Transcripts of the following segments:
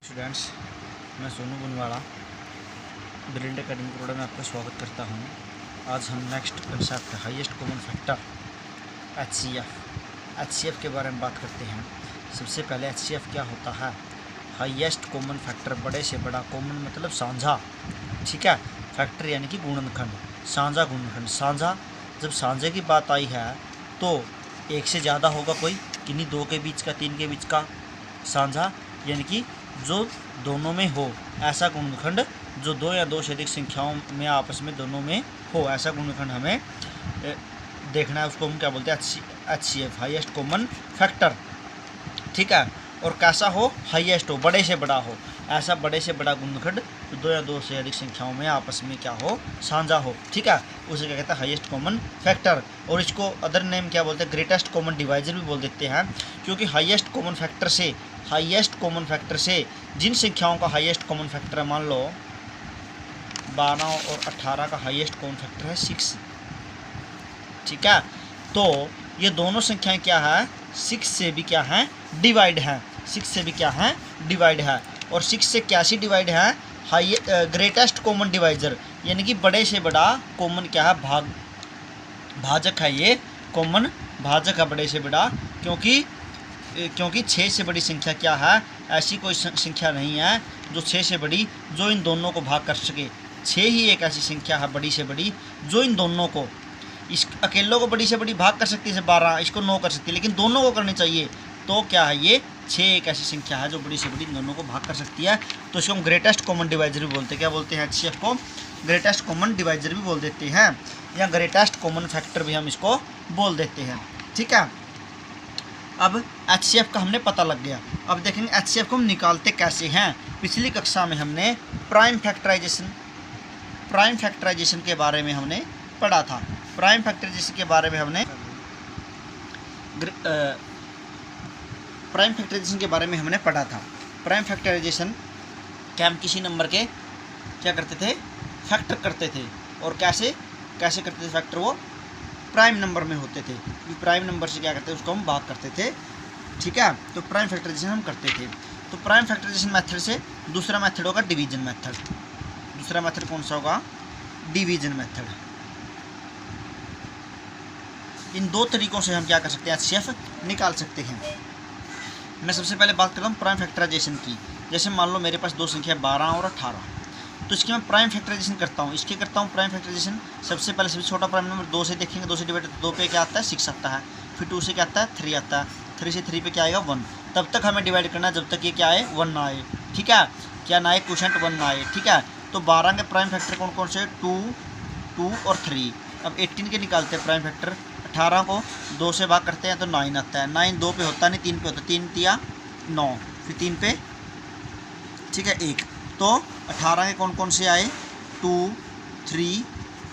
Students, मैं Sonu बुनवाड़ा brilliant academy programme में आपका स्वागत करता हूं। आज हम next concept highest common factor HCF के बारे में बात करते हैं। सबसे पहले एचसीएफ क्या होता है? हाईएस्ट कॉमन फैक्टर, बड़े से बड़ा, कॉमन मतलब साझा, ठीक है। फैक्टर यानी कि गुणनखंड, साझा गुणनखंड। साझा, जब साझे की बात आई है तो एक से ज़्यादा होगा कोई, किन्हीं दो के बीच का, तीन के बीच का साझा, यानी कि जो दोनों में हो ऐसा गुणनखंड, जो दो या दो से अधिक संख्याओं में आपस में दोनों में हो ऐसा गुणनखंड हमें देखना है। उसको हम क्या बोलते हैं? एचसीएफ, हाईएस्ट कॉमन फैक्टर, ठीक है। और कैसा हो? हाईएस्ट हो, बड़े से बड़ा हो, ऐसा बड़े से बड़ा गुणनखंड जो दो या दो से अधिक संख्याओं में आपस में क्या हो? साझा हो, ठीक है। उसे क्या कहते हैं? Highest common factor. और इसको अदर नेम क्या बोलते हैं? ग्रेटेस्ट कॉमन डिवाइजर भी बोल देते हैं, क्योंकि हाईएस्ट कॉमन फैक्टर से जिन संख्याओं का हाईएस्ट कॉमन फैक्टर है, मान लो 12 और 18 का हाईएस्ट कॉमन फैक्टर है 6, ठीक है। तो ये दोनों संख्याएं क्या है? 6 से भी क्या है? डिवाइड है। 6 से भी क्या है? डिवाइड है। और 6 से कैसी डिवाइड है? ग्रेटेस्ट कॉमन डिवाइजर, यानी कि बड़े से बड़ा कॉमन क्या है? भाजक है। ये कॉमन भाजक है बड़े से बड़ा, क्योंकि 6 से बड़ी संख्या क्या है? ऐसी कोई संख्या नहीं है जो 6 से बड़ी, जो इन दोनों को भाग कर सके। 6 ही एक ऐसी संख्या है बड़ी से बड़ी जो इन दोनों को, इस अकेलों को बड़ी से बड़ी भाग कर सकती है, जैसे 12, इसको 9 कर सकती है, लेकिन दोनों को करनी चाहिए। तो क्या है? ये 6 एक ऐसी संख्या है जो बड़ी से बड़ी इन दोनों को भाग कर सकती है। तो इसको हम ग्रेटेस्ट कॉमन डिवाइजर भी बोलते हैं। क्या बोलते हैं? एचसीएफ को ग्रेटेस्ट कॉमन डिवाइजर भी बोल देते हैं, या ग्रेटेस्ट कॉमन फैक्टर भी हम इसको बोल देते हैं, ठीक है। अब एचसीएफ का हमने पता लग गया। अब देखेंगे एचसीएफ को हम निकालते कैसे हैं। पिछली कक्षा में हमने प्राइम फैक्टराइजेशन के बारे में हमने पढ़ा था। प्राइम फैक्टराइजेशन के बारे में पढ़ा था। प्राइम फैक्टराइजेशन क्या, हम किसी नंबर के क्या करते थे? फैक्टर करते थे। और कैसे करते थे फैक्टर? वो प्राइम नंबर में होते थे। प्राइम नंबर से क्या करते थे? उसको हम भाग करते थे, ठीक है। तो प्राइम फैक्टराइजेशन हम करते थे। तो प्राइम फैक्टराइजेशन मेथड से दूसरा मेथड होगा डिवीजन मेथड। दूसरा मेथड कौन सा होगा? Division method. इन दो तरीकों से हम क्या कर सकते हैं? एचसीएफ निकाल सकते हैं। मैं सबसे पहले बात करता हूँ प्राइम फैक्टराइजेशन की। जैसे मान लो मेरे पास दो संख्या 12 और 18, तो इसकी मैं प्राइम फैक्टराइजेशन करता हूँ। इसके करता हूँ प्राइम फैक्टराइजेशन। सबसे पहले सबसे छोटा प्राइम नंबर 2 से देखेंगे, 2 से डिवाइड, 2 पे क्या आता है? 6 आता है। फिर 2 से क्या आता है? 3 आता है। 3 से 3 पे क्या आएगा? 1। तब तक हमें डिवाइड करना है जब तक ये क्या आए? 1 ना आए, ठीक है। क्या ना आए? क्वोशंट 1 ना आए, ठीक है। तो 12 के प्राइम फैक्टर कौन कौन से? 2 और 3। अब 18 के निकालते हैं प्राइम फैक्टर। 18 को 2 से भाग करते हैं तो 9 आता है। 9 2 पे होता नहीं, 3 पे होता है। 3 तिया 9, फिर 3 पे, ठीक है, 1। तो 18 के कौन कौन से आए? 2, 3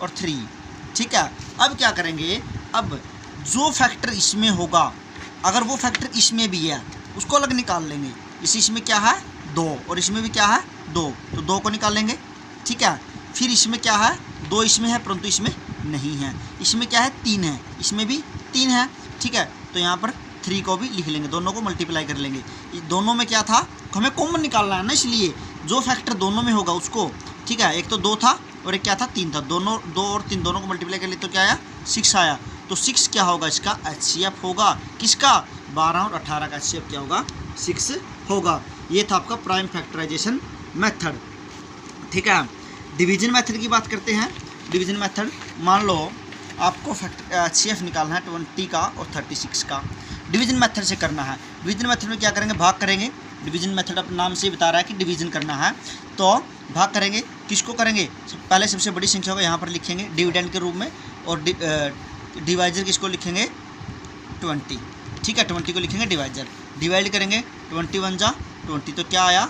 और 3, ठीक है। अब क्या करेंगे? अब जो फैक्टर इसमें होगा, अगर वो फैक्टर इसमें भी है, उसको अलग निकाल लेंगे। इसमें क्या है? 2, और इसमें भी क्या है? 2, तो 2 को निकाल लेंगे, ठीक है। फिर इसमें क्या है? 2 इसमें है, परंतु इसमें नहीं है। इसमें क्या है? 3 है, इसमें भी 3 है, ठीक है। तो यहाँ पर 3 को भी लिख लेंगे, दोनों को मल्टीप्लाई कर लेंगे। दोनों में क्या था? हमें कॉमन निकालना है ना, इसलिए जो फैक्टर दोनों में होगा उसको, ठीक है। एक तो 2 था और एक क्या था? 3 था। 2 और 3 दोनों को मल्टीप्लाई कर लिए तो क्या आया? 6 आया। तो 6 क्या होगा? इसका एचसीएफ होगा। किसका? 12 और 18 का एचसीएफ क्या होगा? 6 होगा। ये था आपका प्राइम फैक्टराइजेशन मेथड, ठीक है। डिवीजन मेथड की बात करते हैं। डिवीजन मेथड, मान लो आपको एचसीएफ निकालना है 20 का और 36 का। डिवीजन मेथड से करना है। डिवीजन मेथड में क्या करेंगे? भाग करेंगे। डिवीजन मेथड अपने नाम से ही बता रहा है कि डिवीजन करना है, तो भाग करेंगे। किसको करेंगे? पहले सबसे बड़ी संख्या को यहाँ पर लिखेंगे डिविडेंड के रूप में, और डिवाइजर किसको लिखेंगे? 20, ठीक है। 20 को लिखेंगे डिवाइजर। डिवाइड करेंगे, 21 जा 20, तो क्या आया?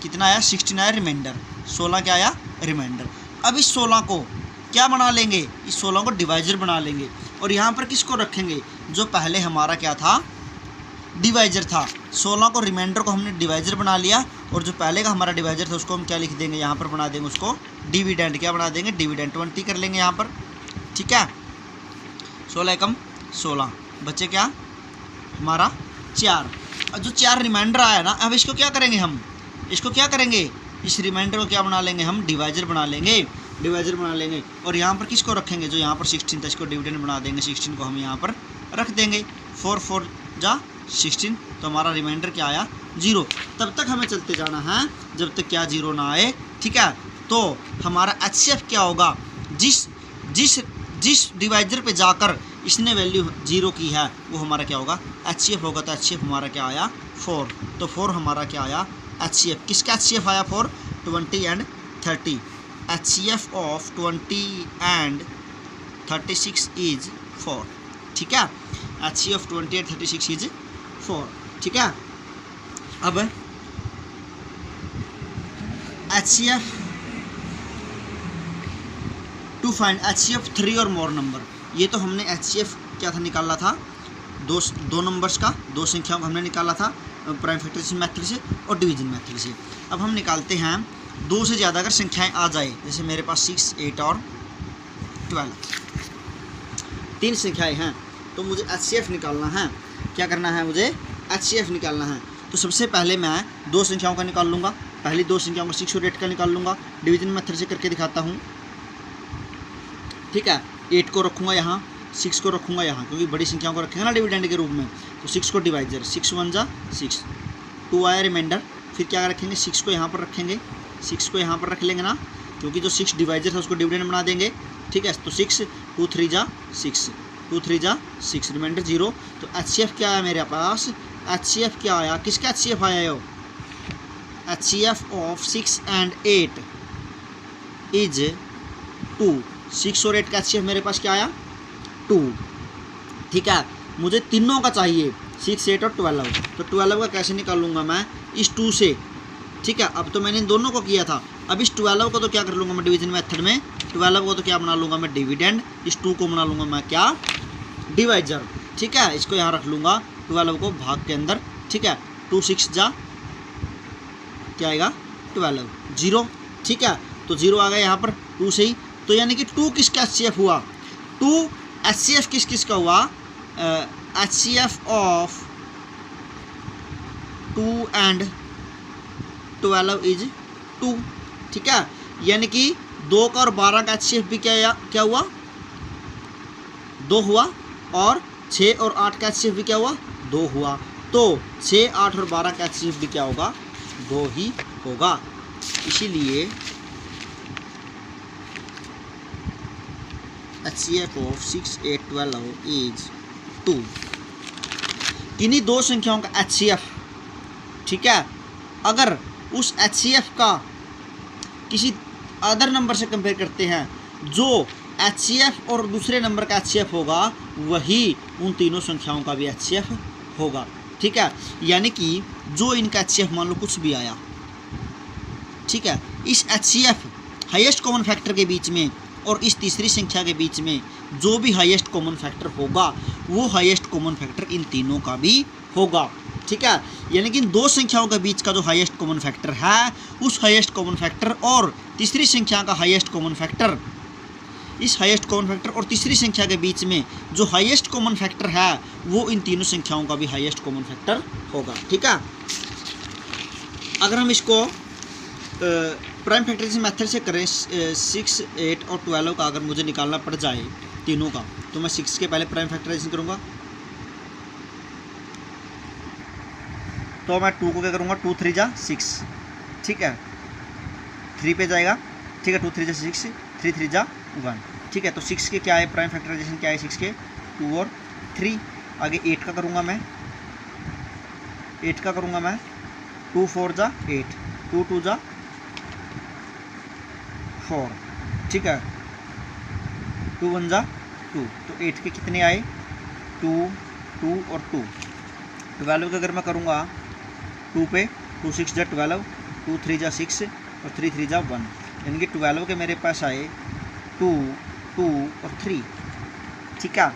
कितना आया? 16 आया रिमाइंडर। 16 क्या आया? रिमाइंडर। अब इस 16 को क्या बना लेंगे? इस 16 को डिवाइजर बना लेंगे। और यहाँ पर किसको रखेंगे? जो पहले हमारा क्या था? डिवाइजर था। 16 को, रिमाइंडर को हमने डिवाइजर बना लिया, और जो पहले का हमारा डिवाइजर था उसको हम क्या लिख देंगे? यहाँ पर बना देंगे उसको डिविडेंड। क्या बना देंगे? डिविडेंड। 20 कर लेंगे यहाँ पर, ठीक है। 16 एकम 16, बचे क्या हमारा? 4, जो 4 रिमाइंडर आया ना, अब इसको क्या करेंगे हम, इसको क्या करेंगे, इस रिमाइंडर को क्या बना लेंगे हम, डिवाइजर बना लेंगे, डिवाइजर बना लेंगे। और यहाँ पर किसको रखेंगे, जो यहाँ पर 16 था इसको डिविडेंड बना देंगे, 16 को हम यहाँ पर रख देंगे। 4 4 जा 16, तो हमारा रिमाइंडर क्या आया, 0। तब तक हमें चलते जाना है जब तक क्या 0 ना आए, ठीक है। तो हमारा HCF क्या होगा, जिस जिस जिस डिवाइजर पे जाकर इसने वैल्यू 0 की है वो हमारा क्या होगा, HCF होगा। तो HCF हमारा क्या आया, 4। तो 4 हमारा क्या आया, HCF। किसका HCF आया, 4, 20 and 30। HCF of 20 and 36 is 4, ठीक है। HCF ऑफ 20 एंड 36 इज 4, ठीक है। अब HCF टू फाइंड HCF 3 और मोर नंबर। ये तो हमने HCF क्या था, निकाला था दो नंबर्स का, 2 संख्याओं का हमने निकाला था प्राइम फैक्टराइजेशन मेथड से और डिवीजन मेथड से। अब हम निकालते हैं 2 से ज़्यादा अगर संख्याएं आ जाए, जैसे मेरे पास 6, 8 और 12, 3 संख्याएं हैं, तो मुझे HCF निकालना है। क्या करना है, मुझे HCF निकालना है। तो सबसे पहले मैं 2 संख्याओं का निकाल लूँगा। पहली 2 संख्याओं का 6 और 8 का निकाल लूँगा। डिवीजन मेथड से करके दिखाता हूँ, ठीक है। 8 को रखूँगा यहाँ, 6 को रखूँगा यहाँ, क्योंकि बड़ी संख्याओं को रखेंगे ना डिविडेंड के रूप में। तो 6 को डिवाइजर, 6 1 जा 6, 2 आया रिमाइंडर। फिर क्या रखेंगे, 6 को यहाँ पर रखेंगे, 6 को यहाँ पर रख लेंगे ना, क्योंकि जो 6 डिवाइजर था उसको डिविडेंड बना देंगे, ठीक है। तो 6 2 3 जा 6, 2 3 जा 6, रिमाइंडर 0। तो HCF क्या आया मेरे पास, HCF क्या आया, किसका HCF आया हो, HCF ऑफ 6 एंड 8 इज 2। 6 और 8 का HCF मेरे पास क्या आया, 2, ठीक है। मुझे तीनों का चाहिए, 6 8 और 12। तो 12 का कैसे निकालूंगा मैं, इस 2 से, ठीक है। अब तो मैंने इन दोनों को किया था, अब इस 12 को तो क्या कर लूँगा मैं डिवीजन मेथड में, 12 को तो क्या बना लूँगा मैं डिविडेंड, इस 2 को बना लूँगा मैं क्या, डिवाइजर, ठीक है। इसको यहाँ रख लूँगा 12 को भाग के अंदर, ठीक है। 2 6 जा क्या आएगा, 12 0, ठीक है। तो 0 आ गया यहाँ पर 2 से ही। तो यानी कि 2 किसका HCF हुआ, 2 HCF किस किस का हुआ, HCF ऑफ 2 एंड 12 इज 2, ठीक है। यानी कि 2 का और 12 का HCF भी क्या हुआ, 2 हुआ, और 6 और 8 का HCF भी क्या हुआ, 2 हुआ। तो 6 8 और 12 का HCF भी क्या होगा, 2 ही होगा। इसीलिए HCF ऑफ 6 8 12 इज 2। इन्हीं 2 संख्याओं का HCF, ठीक है। अगर उस HCF का किसी अदर नंबर से कंपेयर करते हैं, जो HCF और दूसरे नंबर का HCF होगा वही उन तीनों संख्याओं का भी HCF होगा, ठीक है। यानी कि जो इनका HCF मान लो कुछ भी आया, ठीक है, इस HCF हाईएस्ट कॉमन फैक्टर के बीच में और इस तीसरी संख्या के बीच में जो भी हाईएस्ट कॉमन फैक्टर होगा वो हाईएस्ट कॉमन फैक्टर इन तीनों का भी होगा, ठीक है। यानी कि इन 2 संख्याओं के बीच का जो हाईएस्ट कॉमन फैक्टर है, उस हाईएस्ट कॉमन फैक्टर और तीसरी संख्या का हाईएस्ट कॉमन फैक्टर, इस हाईएस्ट कॉमन फैक्टर और तीसरी संख्या के बीच में जो हाईएस्ट कॉमन फैक्टर है वो इन तीनों संख्याओं का भी हाईएस्ट कॉमन फैक्टर होगा, ठीक है। अगर हम इसको प्राइम फैक्टराइजेशन मेथड से करें, 6 8 और 12 का अगर मुझे निकालना पड़ जाए तीनों का, तो मैं 6 के पहले प्राइम फैक्टराइजेशन करूँगा, तो मैं 2 को क्या करूँगा, 2 3 जा 6, ठीक है, 3 पे जाएगा, ठीक है, 2 3 जा 6, 3 3 जा 1, ठीक है। तो 6 के क्या है प्राइम फैक्टराइजेशन, क्या है 6 के 2 और 3। आगे 8 का करूँगा मैं, 8 का करूँगा मैं, 2 4 जा 8, 2 2 जा 4, ठीक है, 2 1 जा 2। तो 8 के कितने आए, 2 2 और 2। 12 का अगर मैं करूँगा 2 पे, 2 6 जा 12, 2 3 जा 6 और 3 3 जा 1, यानी कि 12 के मेरे पास आए 2 2 और 3, ठीक है।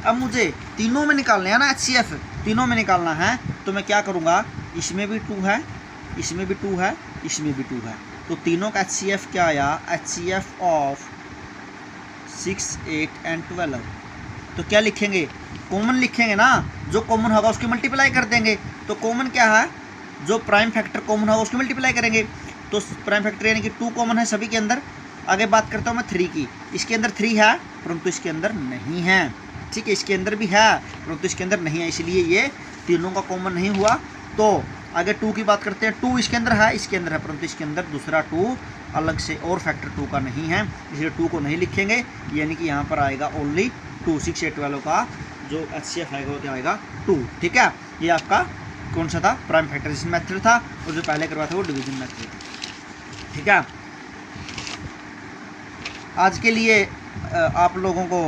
अब मुझे तीनों में निकालना है ना HCF, तीनों में निकालना है, तो मैं क्या करूँगा, इसमें भी 2 है, इसमें भी 2 है, इसमें भी 2 है। तो तीनों का HCF क्या आया, HCF ऑफ 6 8 एंड 12। तो क्या लिखेंगे, कॉमन लिखेंगे ना, जो कॉमन होगा उसकी मल्टीप्लाई कर देंगे। तो कॉमन क्या है, जो प्राइम फैक्टर कॉमन है उसको मल्टीप्लाई करेंगे। तो प्राइम फैक्टर यानी कि 2 कॉमन है सभी के अंदर। आगे बात करता हूँ मैं 3 की। इसके अंदर 3 है परंतु इसके अंदर नहीं है, ठीक है। इसके अंदर भी है परंतु इसके अंदर नहीं है, इसलिए ये तीनों का कॉमन नहीं हुआ। तो आगे 2 की बात करते हैं। 2 इसके अंदर है, इसके अंदर है, परंतु इसके अंदर दूसरा 2 अलग से और फैक्टर 2 का नहीं है, इसलिए 2 को नहीं लिखेंगे। यानी कि यहाँ पर आएगा ओनली 2। 6 8 वालों का जो HCF आएगा वो क्या आएगा 2, ठीक है। ये आपका कौन सा था, प्राइम फैक्टराइजेशन मेथड था, और जो पहले करवाया था वो डिवीजन मेथड था, ठीक है। आज के लिए आप लोगों को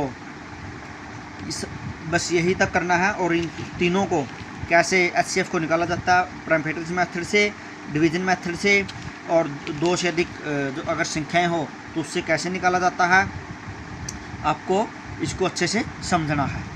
बस यही तक करना है, और इन तीनों को कैसे HCF को निकाला जाता है प्राइम फैक्टराइजेशन मेथड से, डिवीजन मेथड से, और 2 से अधिक जो अगर संख्याएं हो तो उससे कैसे निकाला जाता है, आपको इसको अच्छे से समझना है।